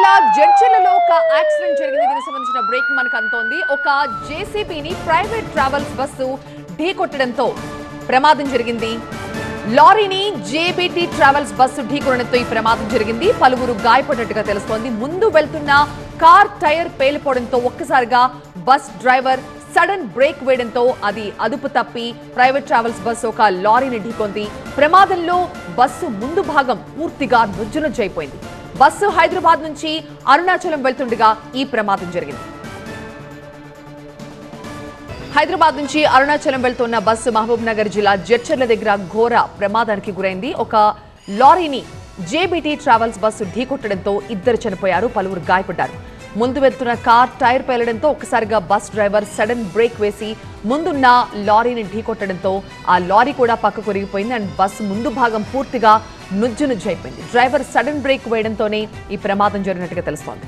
జిల్లా జడ్చర్లలో ఒక యాక్సిడెంట్ జరిగింది. దీనికి సంబంధించిన బ్రేక్ మనకు అంతోంది. ఒక జేసీబీని ప్రైవేట్ ట్రావెల్స్ బస్సు ఢీకొట్టడంతో ప్రమాదం జరిగింది. లారీని జేబీటీ ట్రావెల్స్ బస్సు ఢీకొనడంతో ఈ ప్రమాదం జరిగింది. పలువురు గాయపడినట్టుగా తెలుస్తోంది. ముందు వెళ్తున్న కార్ టైర్ పేలిపోవడంతో ఒక్కసారిగా బస్ డ్రైవర్ సడన్ బ్రేక్ వేయడంతో అది అదుపు తప్పి ప్రైవేట్ ట్రావెల్స్ బస్సు ఒక లారీని ఢీకొంది. ప్రమాదంలో బస్సు ముందు భాగం పూర్తిగా నుజ్జునుజ్జైపోయింది. బస్సు హైదరాబాద్ నుంచి అరుణాచలం వెళ్తుండగా ఈ ప్రమాదం జరిగింది. హైదరాబాద్ నుంచి అరుణాచలం వెళ్తున్న బస్సు మహబూబ్ నగర్ జిల్లా జడ్చర్ల దగ్గర ఘోర ప్రమాదానికి గురైంది. ఒక లారీని జేబీటీ ట్రావెల్స్ బస్సు ఢీకొట్టడంతో ఇద్దరు చనిపోయారు, పలువురు గాయపడ్డారు. ముందు వెళ్తున్న కార్ టైర్ పేలడంతో ఒక్కసారిగా బస్ డ్రైవర్ సడన్ బ్రేక్ వేసి ముందున్న లారీని ఢీకొట్టడంతో ఆ లారీ కూడా పక్కకు ఒరిగిపోయింది. అండ్ బస్సు ముందు భాగం పూర్తిగా నుజ్జునుజ్జైపోయింది. డ్రైవర్ సడన్ బ్రేక్ వేయడంతోనే ఈ ప్రమాదం జరిగినట్టుగా తెలుస్తోంది.